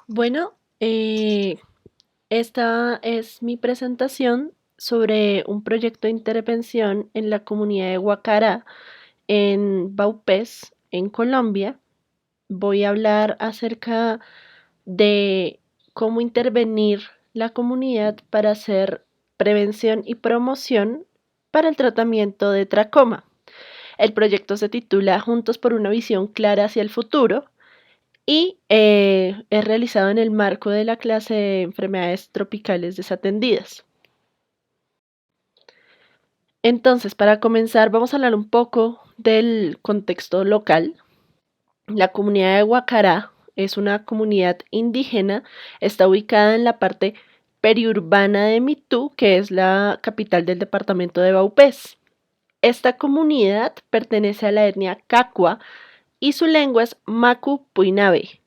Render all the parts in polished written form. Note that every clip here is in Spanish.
Bueno, esta es mi presentación sobre un proyecto de intervención en la comunidad de Guacará, en Vaupés, en Colombia. Voy a hablar acerca de cómo intervenir la comunidad para hacer prevención y promoción para el tratamiento de tracoma. El proyecto se titula Juntos por una visión clara hacia el futuro y es realizado en el marco de la clase de enfermedades tropicales desatendidas. Entonces, para comenzar, vamos a hablar un poco del contexto local. La comunidad de Guacará es una comunidad indígena, está ubicada en la parte periurbana de Mitú, que es la capital del departamento de Vaupés. Esta comunidad pertenece a la etnia Cacua y su lengua es Macu-Puinabe.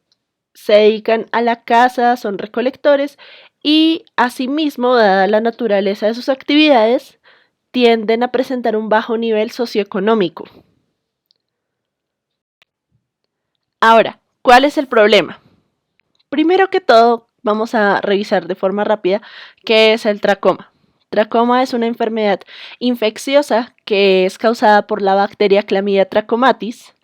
Se dedican a la caza, son recolectores y asimismo, dada la naturaleza de sus actividades, tienden a presentar un bajo nivel socioeconómico. Ahora, ¿cuál es el problema? Primero que todo, vamos a revisar de forma rápida qué es el tracoma. Tracoma es una enfermedad infecciosa que es causada por la bacteria Clamidia trachomatis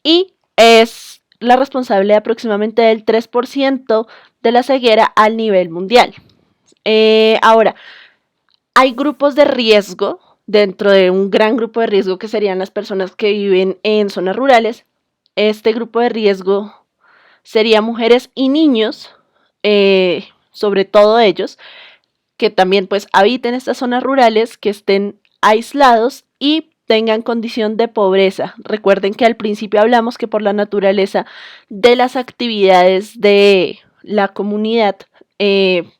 y es la responsable de aproximadamente del 3% de la ceguera al nivel mundial. Ahora, hay grupos de riesgo dentro de un gran grupo de riesgo que serían las personas que viven en zonas rurales. Este grupo de riesgo sería mujeres y niños, sobre todo ellos, que también pues habiten estas zonas rurales, que estén aislados y tengan condición de pobreza. Recuerden que al principio hablamos que por la naturaleza de las actividades de la comunidad,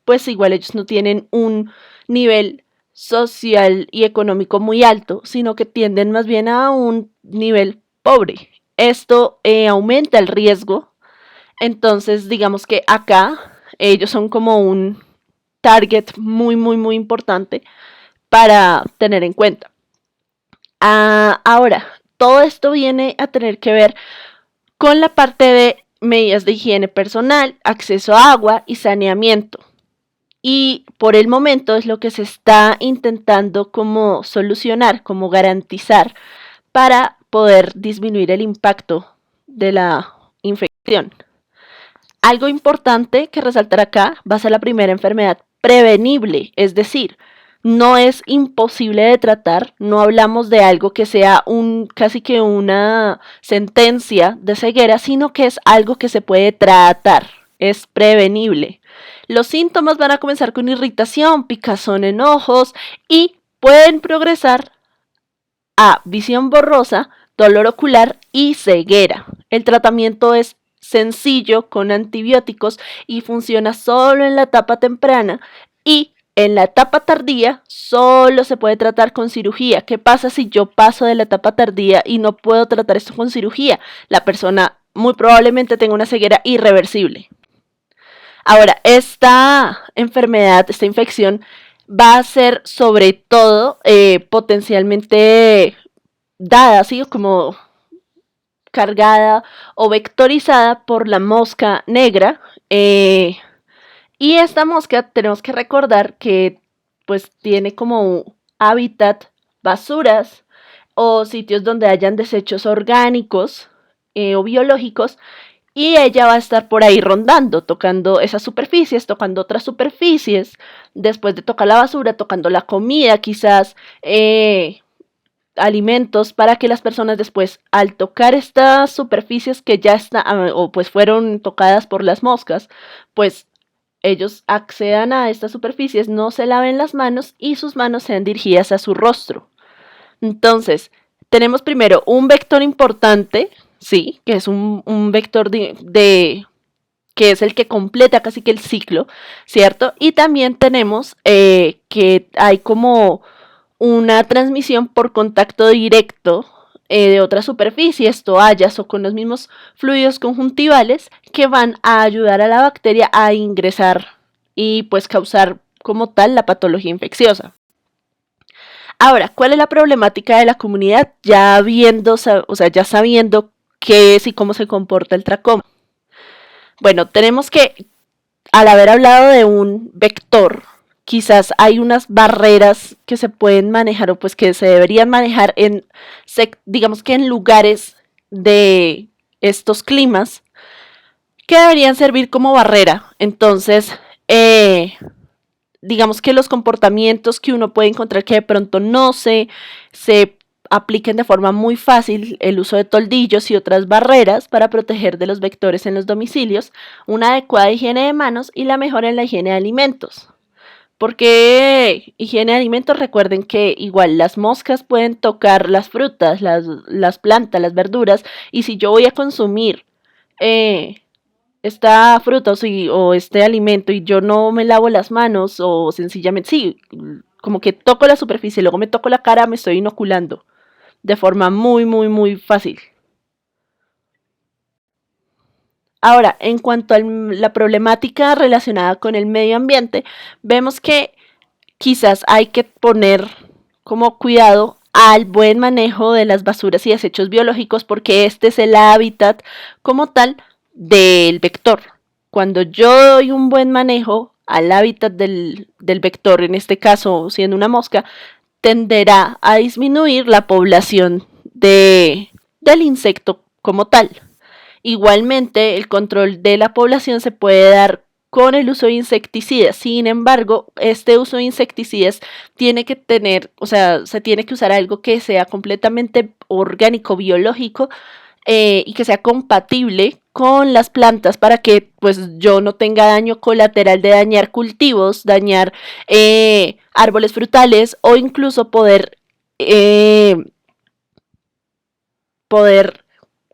pues igual ellos no tienen un nivel social y económico muy alto, sino que tienden más bien a un nivel pobre. Esto aumenta el riesgo. Entonces, digamos que acá ellos son como un target muy importante para tener en cuenta. Ahora, todo esto viene a tener que ver con la parte de medidas de higiene personal, acceso a agua y saneamiento. Y por el momento es lo que se está intentando como solucionar, como garantizar para poder disminuir el impacto de la infección. Algo importante que resaltar acá va a ser la primera enfermedad prevenible, es decir, no es imposible de tratar, no hablamos de algo que sea casi que una sentencia de ceguera, sino que es algo que se puede tratar, es prevenible. Los síntomas van a comenzar con irritación, picazón en ojos y pueden progresar a visión borrosa, dolor ocular y ceguera. El tratamiento es sencillo con antibióticos y funciona solo en la etapa temprana, y en la etapa tardía solo se puede tratar con cirugía. ¿Qué pasa si yo paso de la etapa tardía y no puedo tratar esto con cirugía? La persona muy probablemente tenga una ceguera irreversible. Ahora, esta enfermedad, esta infección, va a ser sobre todo potencialmente dada, así como cargada o vectorizada por la mosca negra. Y esta mosca tenemos que recordar que pues tiene como hábitat basuras o sitios donde hayan desechos orgánicos o biológicos, y ella va a estar por ahí rondando, tocando esas superficies, tocando otras superficies, después de tocar la basura, tocando la comida, quizás alimentos, para que las personas después, al tocar estas superficies que ya están o pues fueron tocadas por las moscas, pues ellos accedan a estas superficies, no se laven las manos y sus manos sean dirigidas a su rostro. Entonces, tenemos primero un vector importante, sí, que es un vector que es el que completa casi que el ciclo, ¿cierto? Y también tenemos que hay como una transmisión por contacto directo de otras superficies, toallas o con los mismos fluidos conjuntivales, que van a ayudar a la bacteria a ingresar y pues causar como tal la patología infecciosa. Ahora, ¿cuál es la problemática de la comunidad? Ya viendo, o sea, ya sabiendo qué es y cómo se comporta el tracoma. Bueno, tenemos que al haber hablado de un vector, quizás hay unas barreras que se pueden manejar o pues que se deberían manejar en, digamos que en lugares de estos climas que deberían servir como barrera. Entonces, digamos que los comportamientos que uno puede encontrar que de pronto no se apliquen de forma muy fácil, el uso de toldillos y otras barreras para proteger de los vectores en los domicilios, una adecuada higiene de manos y la mejora en la higiene de alimentos. Porque higiene de alimentos, recuerden que igual las moscas pueden tocar las frutas, las plantas, las verduras, y si yo voy a consumir esta fruta o este alimento y yo no me lavo las manos o sencillamente, sí, como que toco la superficie, luego me toco la cara, me estoy inoculando de forma muy, muy, muy fácil. Ahora, en cuanto a la problemática relacionada con el medio ambiente, vemos que quizás hay que poner como cuidado al buen manejo de las basuras y desechos biológicos porque este es el hábitat como tal del vector. Cuando yo doy un buen manejo al hábitat del vector, en este caso siendo una mosca, tenderá a disminuir la población del insecto como tal. Igualmente, el control de la población se puede dar con el uso de insecticidas. Sin embargo, este uso de insecticidas tiene que tener, o sea, se tiene que usar algo que sea completamente orgánico, biológico y que sea compatible con las plantas para que pues yo no tenga daño colateral de dañar cultivos, dañar árboles frutales o incluso poder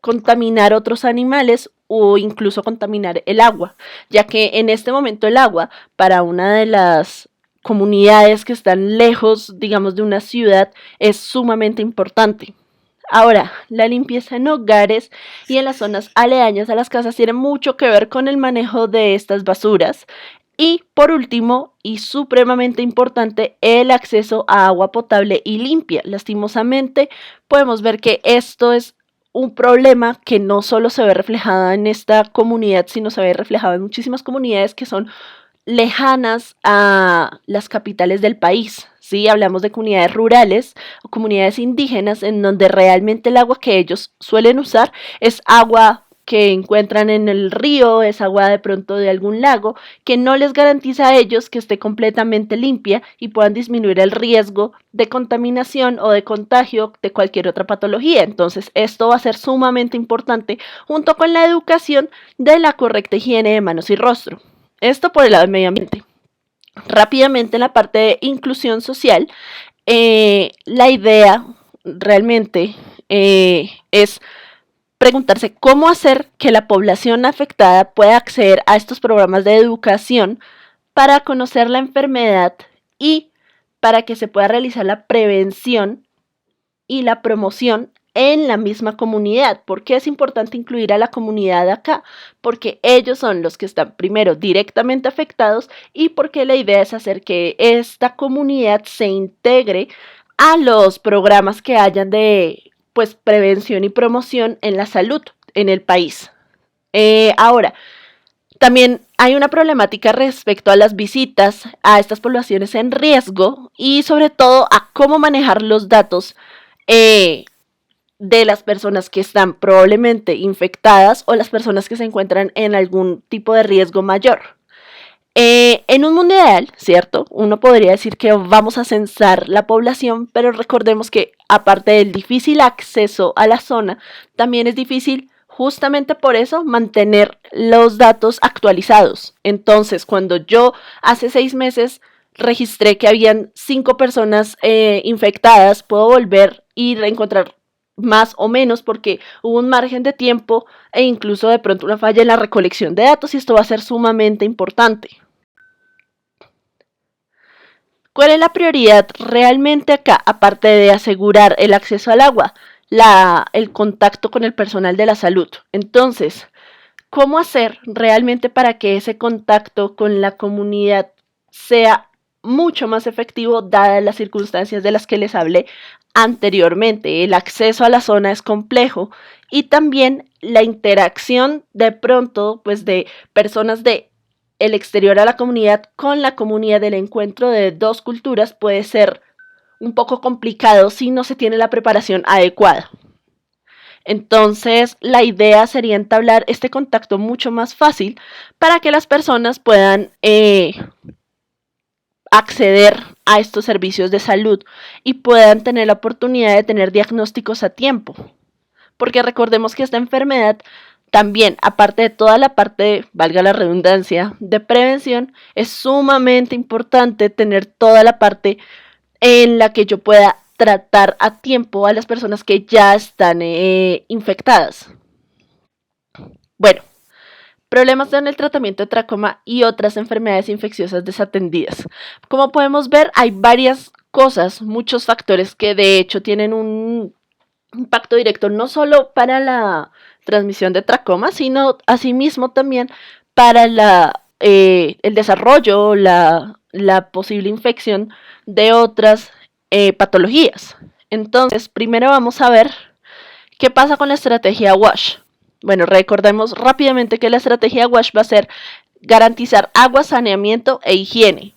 contaminar otros animales o incluso contaminar el agua, ya que en este momento el agua para una de las comunidades que están lejos, digamos, de una ciudad es sumamente importante. Ahora, la limpieza en hogares y en las zonas aledañas a las casas tiene mucho que ver con el manejo de estas basuras. Y por último, y supremamente importante, el acceso a agua potable y limpia. Lastimosamente, podemos ver que esto es un problema que no solo se ve reflejado en esta comunidad, sino se ve reflejado en muchísimas comunidades que son lejanas a las capitales del país. ¿Sí? Hablamos de comunidades rurales o comunidades indígenas en donde realmente el agua que ellos suelen usar es agua que encuentran en el río, es agua de pronto de algún lago, que no les garantiza a ellos que esté completamente limpia y puedan disminuir el riesgo de contaminación o de contagio de cualquier otra patología. Entonces, esto va a ser sumamente importante junto con la educación de la correcta higiene de manos y rostro. Esto por el lado del medio ambiente. Rápidamente en la parte de inclusión social, la idea realmente es preguntarse cómo hacer que la población afectada pueda acceder a estos programas de educación para conocer la enfermedad y para que se pueda realizar la prevención y la promoción en la misma comunidad. ¿Por qué es importante incluir a la comunidad acá? Porque ellos son los que están primero directamente afectados y porque la idea es hacer que esta comunidad se integre a los programas que hayan de pues prevención y promoción en la salud en el país. Ahora, también hay una problemática respecto a las visitas a estas poblaciones en riesgo y sobre todo a cómo manejar los datos de las personas que están probablemente infectadas o las personas que se encuentran en algún tipo de riesgo mayor. En un mundo ideal, ¿cierto? Uno podría decir que vamos a censar la población, pero recordemos que aparte del difícil acceso a la zona, también es difícil justamente por eso mantener los datos actualizados. Entonces, cuando yo hace 6 meses registré que habían 5 personas infectadas, puedo volver y reencontrar más o menos porque hubo un margen de tiempo e incluso de pronto una falla en la recolección de datos y esto va a ser sumamente importante. ¿Cuál es la prioridad realmente acá, aparte de asegurar el acceso al agua? El contacto con el personal de la salud. Entonces, ¿cómo hacer realmente para que ese contacto con la comunidad sea mucho más efectivo dadas las circunstancias de las que les hablé anteriormente? El acceso a la zona es complejo y también la interacción de pronto pues de personas de el exterior a la comunidad con la comunidad, del encuentro de dos culturas puede ser un poco complicado si no se tiene la preparación adecuada. Entonces, la idea sería entablar este contacto mucho más fácil para que las personas puedan acceder a estos servicios de salud y puedan tener la oportunidad de tener diagnósticos a tiempo. Porque recordemos que esta enfermedad también, aparte de toda la parte, valga la redundancia, de prevención, es sumamente importante tener toda la parte en la que yo pueda tratar a tiempo a las personas que ya están infectadas. Bueno, problemas en el tratamiento de tracoma y otras enfermedades infecciosas desatendidas. Como podemos ver, hay varias cosas, muchos factores que de hecho tienen un impacto directo no solo para la transmisión de tracoma, sino asimismo también para el desarrollo, la posible infección de otras patologías. Entonces, primero vamos a ver qué pasa con la estrategia WASH. Bueno, recordemos rápidamente que la estrategia WASH va a ser garantizar agua, saneamiento e higiene.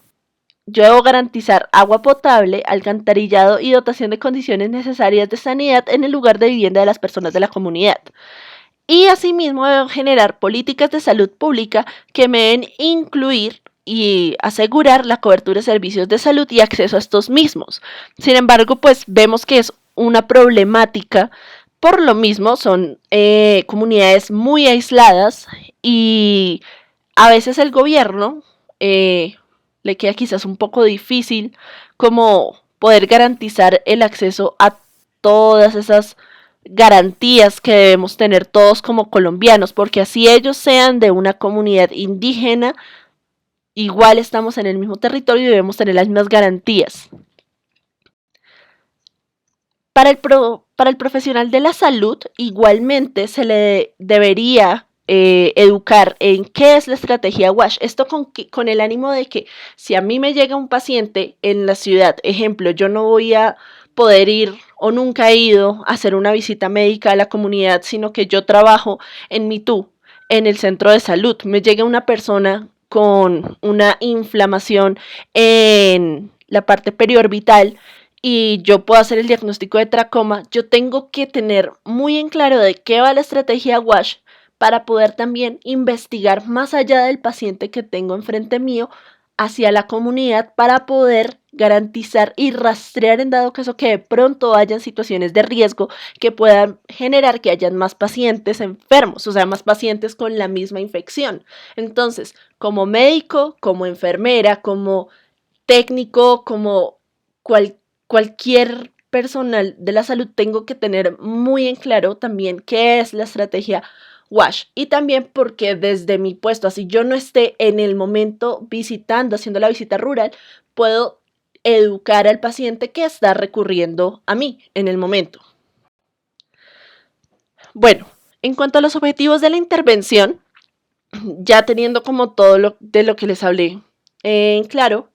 Yo debo garantizar agua potable, alcantarillado y dotación de condiciones necesarias de sanidad en el lugar de vivienda de las personas de la comunidad. Y asimismo debo generar políticas de salud pública que me deben incluir y asegurar la cobertura de servicios de salud y acceso a estos mismos. Sin embargo, pues vemos que es una problemática. Por lo mismo, son comunidades muy aisladas y a veces el gobierno le queda quizás un poco difícil como poder garantizar el acceso a todas esas garantías que debemos tener todos como colombianos, porque así ellos sean de una comunidad indígena, igual estamos en el mismo territorio y debemos tener las mismas garantías. Para el profesional de la salud, igualmente se le debería educar en qué es la estrategia WASH. Esto con el ánimo de que si a mí me llega un paciente en la ciudad, ejemplo, yo no voy a poder ir o nunca he ido a hacer una visita médica a la comunidad, sino que yo trabajo en MITU, en el centro de salud. Me llega una persona con una inflamación en la parte periorbital y yo puedo hacer el diagnóstico de tracoma, yo tengo que tener muy en claro de qué va la estrategia WASH para poder también investigar más allá del paciente que tengo enfrente mío hacia la comunidad para poder garantizar y rastrear en dado caso que de pronto hayan situaciones de riesgo que puedan generar que hayan más pacientes enfermos, o sea, más pacientes con la misma infección. Entonces, como médico, como enfermera, como técnico, como cualquier personal de la salud, tengo que tener muy en claro también qué es la estrategia WASH. Y también porque desde mi puesto, así yo no esté en el momento visitando, haciendo la visita rural, puedo educar al paciente que está recurriendo a mí en el momento. Bueno, en cuanto a los objetivos de la intervención, ya teniendo como todo de lo que les hablé en claro,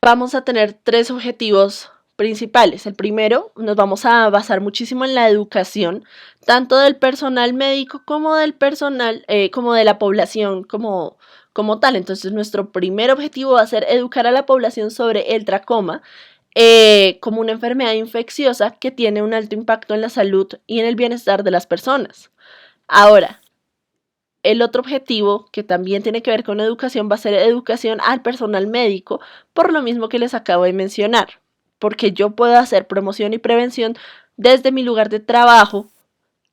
vamos a tener 3 objetivos principales. El primero, nos vamos a basar muchísimo en la educación, tanto del personal médico como del personal, como de la población como tal. Entonces, nuestro primer objetivo va a ser educar a la población sobre el tracoma como una enfermedad infecciosa que tiene un alto impacto en la salud y en el bienestar de las personas. Ahora, el otro objetivo, que también tiene que ver con educación, va a ser educación al personal médico, por lo mismo que les acabo de mencionar, porque yo puedo hacer promoción y prevención desde mi lugar de trabajo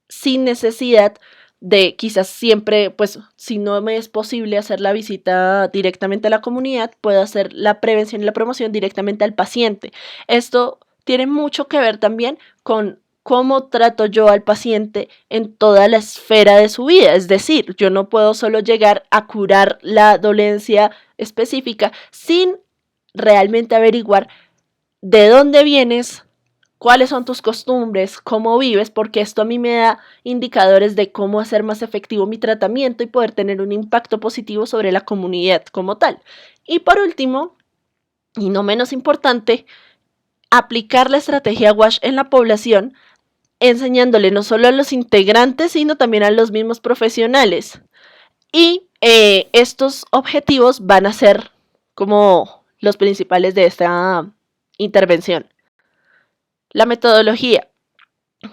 sin necesidad de quizás siempre, pues si no me es posible hacer la visita directamente a la comunidad, puedo hacer la prevención y la promoción directamente al paciente. Esto tiene mucho que ver también con cómo trato yo al paciente en toda la esfera de su vida. Es decir, yo no puedo solo llegar a curar la dolencia específica sin realmente averiguar de dónde vienes, cuáles son tus costumbres, cómo vives, porque esto a mí me da indicadores de cómo hacer más efectivo mi tratamiento y poder tener un impacto positivo sobre la comunidad como tal. Y por último, y no menos importante, aplicar la estrategia WASH en la población, enseñándole no solo a los integrantes, sino también a los mismos profesionales. Y estos objetivos van a ser como los principales de esta intervención. La metodología.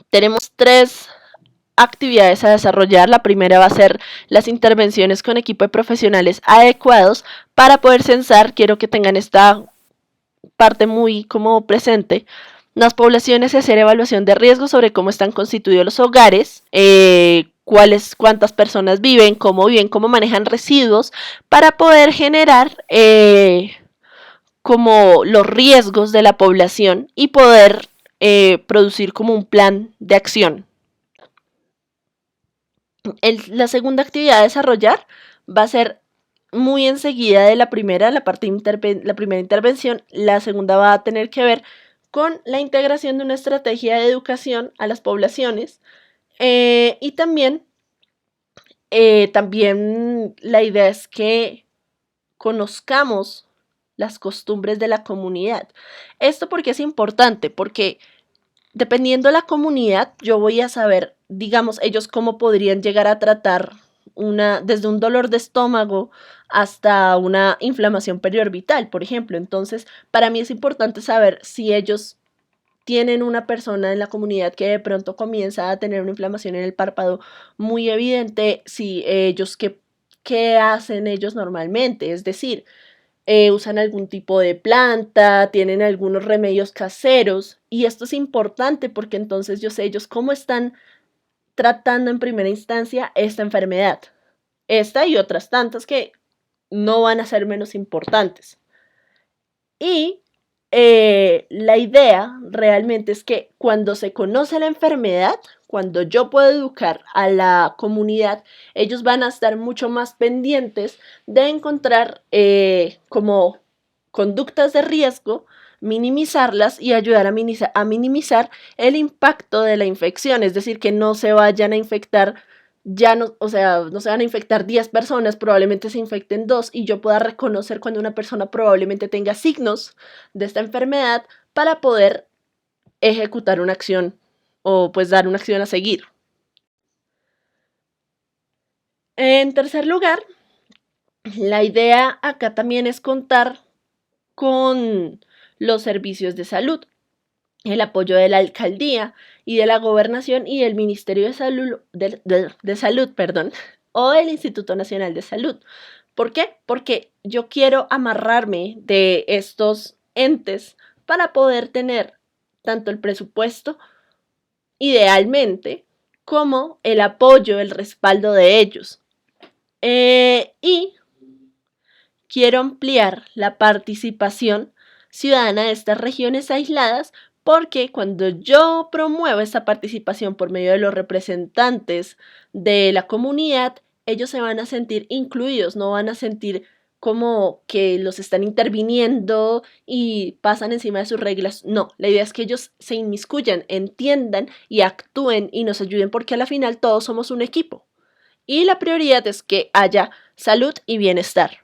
Tenemos 3 actividades a desarrollar. La primera va a ser las intervenciones con equipo de profesionales adecuados. Para poder censar, quiero que tengan esta parte muy como presente, las poblaciones y hacer evaluación de riesgo sobre cómo están constituidos los hogares, cuántas personas viven, cómo manejan residuos, para poder generar como los riesgos de la población y poder producir como un plan de acción. La segunda actividad a desarrollar va a ser muy enseguida de la primera, la primera intervención. La segunda va a tener que ver con la integración de una estrategia de educación a las poblaciones y también la idea es que conozcamos las costumbres de la comunidad. Esto porque es importante, porque dependiendo de la comunidad, yo voy a saber, digamos, ellos cómo podrían llegar a tratar desde un dolor de estómago hasta una inflamación periorbital, por ejemplo. Entonces, para mí es importante saber si ellos tienen una persona en la comunidad que de pronto comienza a tener una inflamación en el párpado muy evidente, si ellos, ¿qué hacen ellos normalmente? Es decir, usan algún tipo de planta, tienen algunos remedios caseros, y esto es importante porque entonces yo sé ellos cómo están tratando en primera instancia esta enfermedad. Esta y otras tantas que no van a ser menos importantes. Y la idea realmente es que cuando se conoce la enfermedad, cuando yo puedo educar a la comunidad, ellos van a estar mucho más pendientes de encontrar como conductas de riesgo, minimizarlas y ayudar a minimizar el impacto de la infección, es decir, que no se vayan a infectar ya no, o sea, no se van a infectar 10 personas, probablemente se infecten 2 y yo pueda reconocer cuando una persona probablemente tenga signos de esta enfermedad para poder ejecutar una acción o pues dar una acción a seguir. En tercer lugar, la idea acá también es contar con los servicios de salud, el apoyo de la alcaldía y de la gobernación y del Ministerio de Salud, o el Instituto Nacional de Salud. ¿Por qué? Porque yo quiero amarrarme de estos entes para poder tener tanto el presupuesto, idealmente, como el apoyo, el respaldo de ellos. Y quiero ampliar la participación ciudadana de estas regiones aisladas porque cuando yo promuevo esta participación por medio de los representantes de la comunidad, ellos se van a sentir incluidos, no van a sentir como que los están interviniendo y pasan encima de sus reglas. No, la idea es que ellos se inmiscuyan, entiendan y actúen y nos ayuden porque a la final todos somos un equipo. Y la prioridad es que haya salud y bienestar.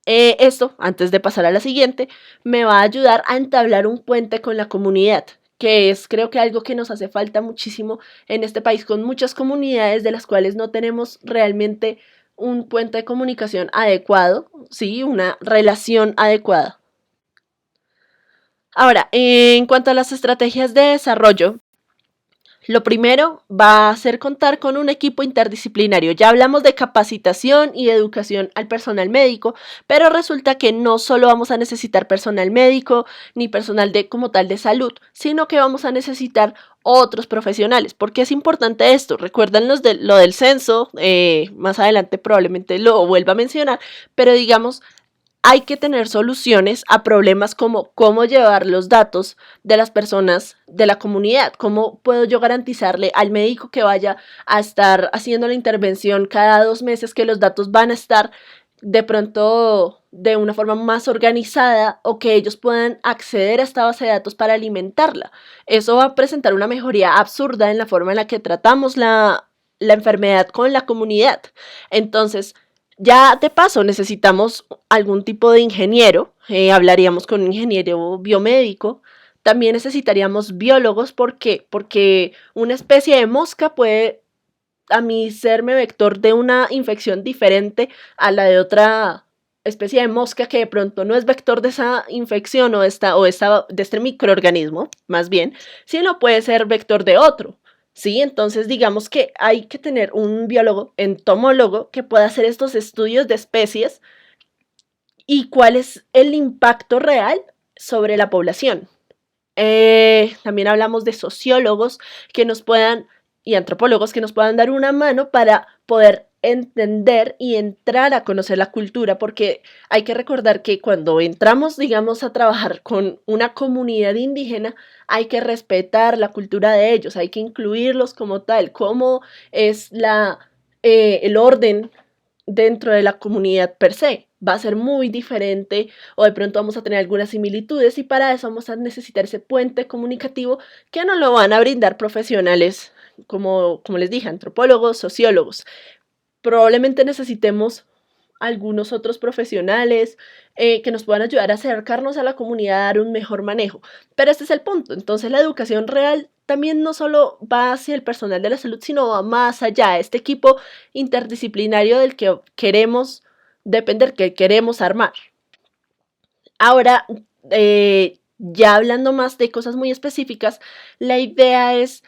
Esto, antes de pasar a la siguiente, me va a ayudar a entablar un puente con la comunidad, que es creo que algo que nos hace falta muchísimo en este país, con muchas comunidades de las cuales no tenemos realmente un puente de comunicación adecuado, sí, una relación adecuada. Ahora, en cuanto a las estrategias de desarrollo, lo primero va a ser contar con un equipo interdisciplinario. Ya hablamos de capacitación y educación al personal médico, pero resulta que no solo vamos a necesitar personal médico ni personal como tal de salud, sino que vamos a necesitar otros profesionales. ¿Por qué es importante esto? Recuerdan lo del censo, más adelante probablemente lo vuelva a mencionar, pero digamos, hay que tener soluciones a problemas como cómo llevar los datos de las personas de la comunidad, cómo puedo yo garantizarle al médico que vaya a estar haciendo la intervención cada 2 meses que los datos van a estar de pronto de una forma más organizada o que ellos puedan acceder a esta base de datos para alimentarla. Eso va a presentar una mejoría absurda en la forma en la que tratamos la enfermedad con la comunidad. Entonces, ya de paso necesitamos algún tipo de ingeniero, hablaríamos con un ingeniero biomédico, también necesitaríamos biólogos, ¿por qué? Porque una especie de mosca puede a mí serme vector de una infección diferente a la de otra especie de mosca que de pronto no es vector de esa infección de este microorganismo, más bien, sino puede ser vector de otro. Sí, entonces digamos que hay que tener un biólogo entomólogo que pueda hacer estos estudios de especies y cuál es el impacto real sobre la población. También hablamos de sociólogos que nos puedan y antropólogos que nos puedan dar una mano para poder entender y entrar a conocer la cultura, porque hay que recordar que cuando entramos, digamos, a trabajar con una comunidad indígena, hay que respetar la cultura de ellos, hay que incluirlos como tal, cómo es el orden dentro de la comunidad per se. Va a ser muy diferente o de pronto vamos a tener algunas similitudes y para eso vamos a necesitar ese puente comunicativo que nos lo van a brindar profesionales como les dije, antropólogos, sociólogos. Probablemente necesitemos algunos otros profesionales que nos puedan ayudar a acercarnos a la comunidad, a dar un mejor manejo. Pero este es el punto. Entonces la educación real también no solo va hacia el personal de la salud, sino va más allá. Este equipo interdisciplinario del que queremos depender, que queremos armar. Ahora, ya hablando más de cosas muy específicas, la idea es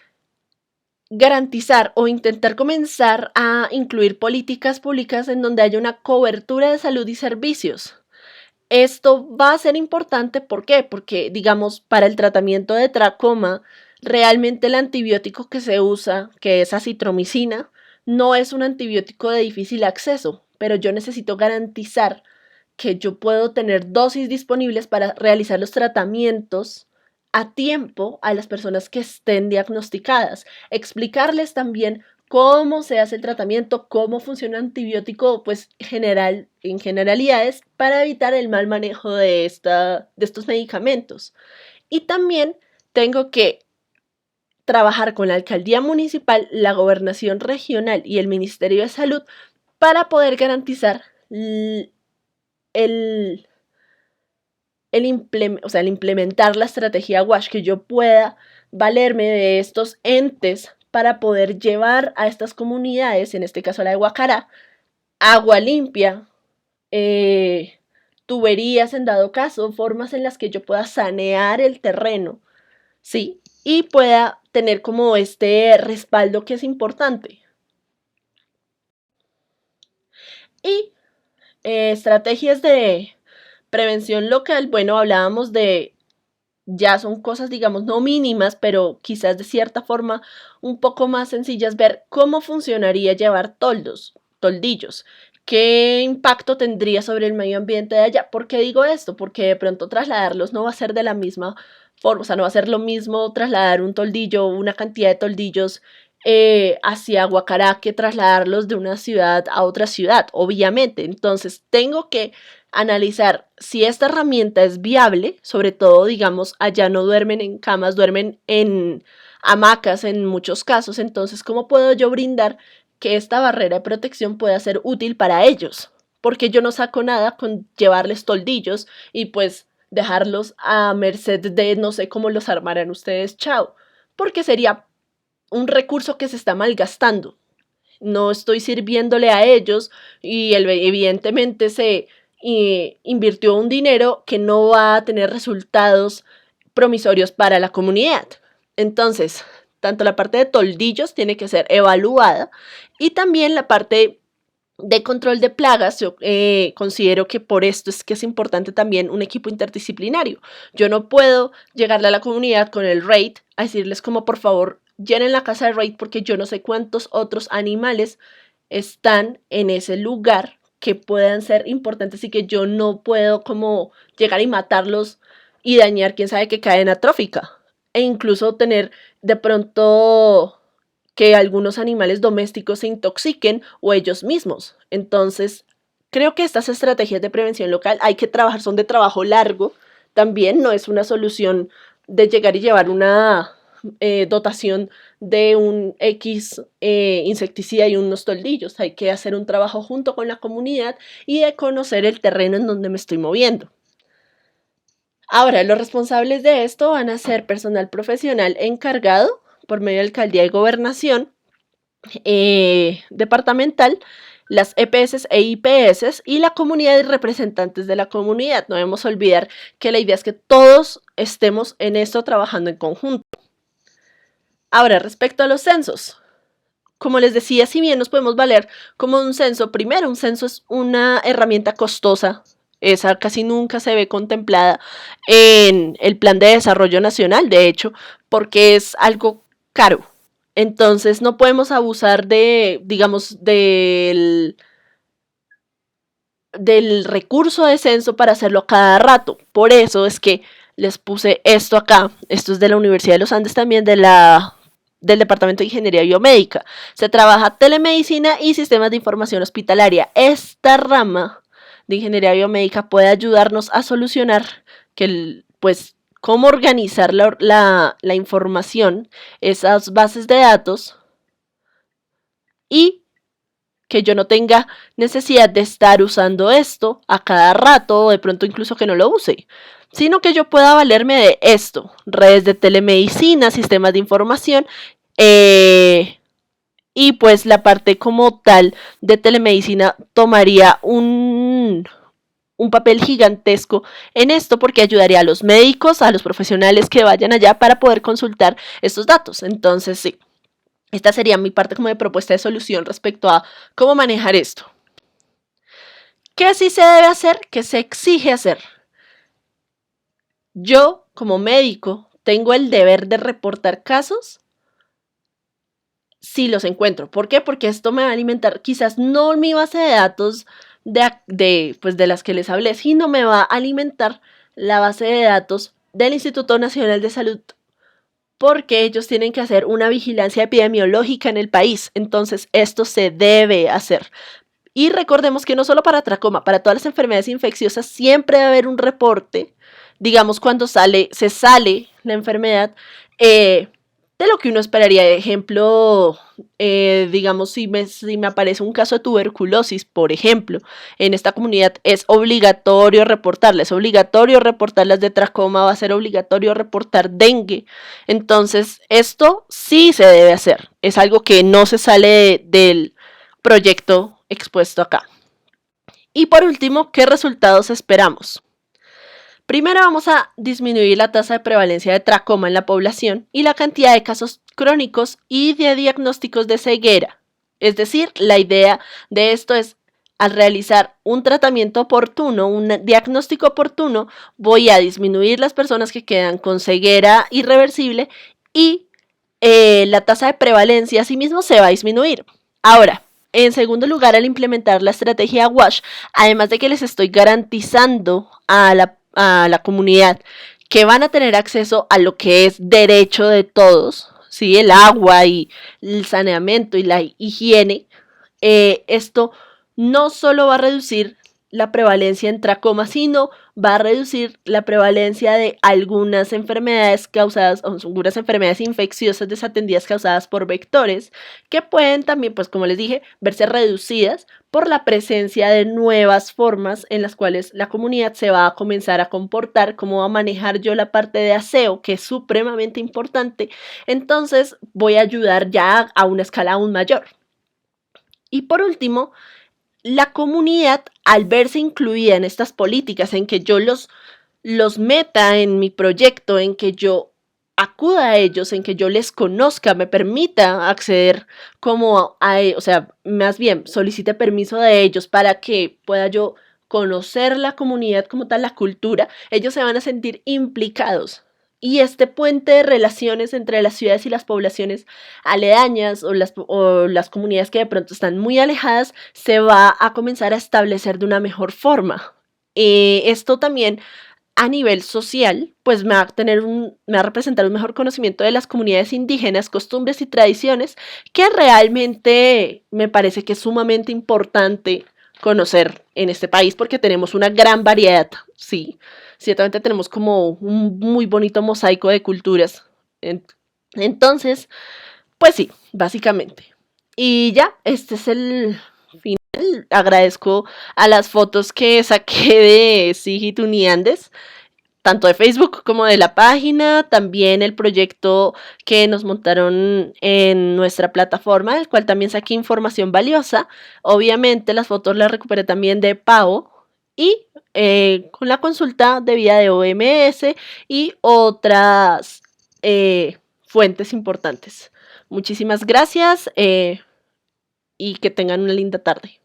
garantizar o intentar comenzar a incluir políticas públicas en donde haya una cobertura de salud y servicios. Esto va a ser importante, ¿por qué? Porque, digamos, para el tratamiento de tracoma, realmente el antibiótico que se usa, que es acitromicina, no es un antibiótico de difícil acceso, pero yo necesito garantizar que yo puedo tener dosis disponibles para realizar los tratamientos a tiempo a las personas que estén diagnosticadas. Explicarles también cómo se hace el tratamiento, cómo funciona el antibiótico, pues en generalidades, para evitar el mal manejo de estos medicamentos. Y también tengo que trabajar con la alcaldía municipal, la gobernación regional y el Ministerio de Salud para poder garantizar el implementar la estrategia WASH, que yo pueda valerme de estos entes para poder llevar a estas comunidades, en este caso la de Guacará, agua limpia, tuberías en dado caso, formas en las que yo pueda sanear el terreno, ¿sí? Y pueda tener como este respaldo que es importante. Y estrategias de prevención local, bueno, hablábamos de, ya son cosas, digamos, no mínimas, pero quizás de cierta forma un poco más sencillas, ver cómo funcionaría llevar toldillos, qué impacto tendría sobre el medio ambiente de allá. ¿Por qué digo esto? Porque de pronto trasladarlos no va a ser de la misma forma, o sea, no va a ser lo mismo trasladar un toldillo, una cantidad de toldillos hacia Guacará que trasladarlos de una ciudad a otra ciudad, obviamente. Entonces, tengo que analizar si esta herramienta es viable, sobre todo, digamos, allá no duermen en camas, duermen en hamacas en muchos casos, entonces, ¿cómo puedo yo brindar que esta barrera de protección pueda ser útil para ellos? Porque yo no saco nada con llevarles toldillos y pues dejarlos a merced de no sé cómo los armarán ustedes, chao, porque sería un recurso que se está malgastando. No estoy sirviéndole a ellos y evidentemente se invirtió un dinero que no va a tener resultados promisorios para la comunidad. Entonces, tanto la parte de toldillos tiene que ser evaluada y también la parte de control de plagas. Yo considero que por esto es que es importante también un equipo interdisciplinario. Yo no puedo llegarle a la comunidad con el RAID a decirles como por favor llenen la casa de RAID porque yo no sé cuántos otros animales están en ese lugar que puedan ser importantes y que yo no puedo como llegar y matarlos y dañar quién sabe qué cadena trófica. E incluso tener de pronto que algunos animales domésticos se intoxiquen o ellos mismos. Entonces, creo que estas estrategias de prevención local hay que trabajar, son de trabajo largo. También no es una solución de llegar y llevar una dotación de un X insecticida y unos toldillos. Hay que hacer un trabajo junto con la comunidad y de conocer el terreno en donde me estoy moviendo. Ahora, los responsables de esto van a ser personal profesional encargado por medio de alcaldía y gobernación departamental, las EPS e IPS y la comunidad y representantes de la comunidad. No debemos olvidar que la idea es que todos estemos en esto trabajando en conjunto. Ahora, respecto a los censos, como les decía, si bien nos podemos valer como un censo, primero, un censo es una herramienta costosa. Esa casi nunca se ve contemplada en el plan de desarrollo nacional, de hecho, porque es algo caro. Entonces no podemos abusar de, digamos, del recurso de censo para hacerlo cada rato. Por eso es que les puse esto acá. Esto es de la Universidad de los Andes también, del Departamento de Ingeniería Biomédica. Se trabaja telemedicina y sistemas de información hospitalaria. Esta rama de ingeniería biomédica puede ayudarnos a solucionar pues, cómo organizar la información, esas bases de datos, y que yo no tenga necesidad de estar usando esto a cada rato o de pronto incluso que no lo use, sino que yo pueda valerme de esto, redes de telemedicina, sistemas de información, y pues la parte como tal de telemedicina tomaría un papel gigantesco en esto porque ayudaría a los médicos, a los profesionales que vayan allá para poder consultar estos datos. Entonces, sí, esta sería mi parte como de propuesta de solución respecto a cómo manejar esto. ¿Qué sí se debe hacer? ¿Qué se exige hacer? Yo, como médico, tengo el deber de reportar casos si los encuentro. ¿Por qué? Porque esto me va a alimentar quizás no mi base de datos de las que les hablé, sino me va a alimentar la base de datos del Instituto Nacional de Salud, porque ellos tienen que hacer una vigilancia epidemiológica en el país. Entonces, esto se debe hacer. Y recordemos que no solo para tracoma, para todas las enfermedades infecciosas siempre debe haber un reporte, digamos, cuando se sale la enfermedad, de lo que uno esperaría. De ejemplo, digamos, si me aparece un caso de tuberculosis, por ejemplo, en esta comunidad es obligatorio reportarla, es obligatorio reportar las de tracoma, va a ser obligatorio reportar dengue. Entonces, esto sí se debe hacer, es algo que no se sale del proyecto expuesto acá. Y por último, ¿qué resultados esperamos? Primero vamos a disminuir la tasa de prevalencia de tracoma en la población y la cantidad de casos crónicos y de diagnósticos de ceguera. Es decir, la idea de esto es, al realizar un tratamiento oportuno, un diagnóstico oportuno, voy a disminuir las personas que quedan con ceguera irreversible y la tasa de prevalencia asimismo se va a disminuir. Ahora, en segundo lugar, al implementar la estrategia WASH, además de que les estoy garantizando a la comunidad que van a tener acceso a lo que es derecho de todos, ¿sí? El agua y el saneamiento y la higiene, esto no solo va a reducir la prevalencia en tracoma, sino va a reducir la prevalencia de algunas enfermedades causadas, o algunas enfermedades infecciosas desatendidas causadas por vectores, que pueden también, pues como les dije, verse reducidas por la presencia de nuevas formas en las cuales la comunidad se va a comenzar a comportar, cómo va a manejar yo la parte de aseo, que es supremamente importante. Entonces voy a ayudar ya a una escala aún mayor. Y por último, la comunidad, al verse incluida en estas políticas, en que yo los meta en mi proyecto, en que yo acuda a ellos, en que yo les conozca, me permita acceder o sea, más bien solicite permiso de ellos para que pueda yo conocer la comunidad como tal, la cultura, ellos se van a sentir implicados. Y este puente de relaciones entre las ciudades y las poblaciones aledañas o las comunidades que de pronto están muy alejadas se va a comenzar a establecer de una mejor forma. Esto también a nivel social, pues me va a representar un mejor conocimiento de las comunidades indígenas, costumbres y tradiciones que realmente me parece que es sumamente importante conocer en este país porque tenemos una gran variedad, sí, ciertamente tenemos como un muy bonito mosaico de culturas. Entonces, pues sí, básicamente. Y ya, este es el final. Agradezco a las fotos que saqué de Sigit Uniandes. tanto de Facebook como de la página, también el proyecto que nos montaron en nuestra plataforma, del cual también saqué información valiosa. Obviamente las fotos las recuperé también de Pavo y con la consulta debida de OMS y otras fuentes importantes. Muchísimas gracias y que tengan una linda tarde.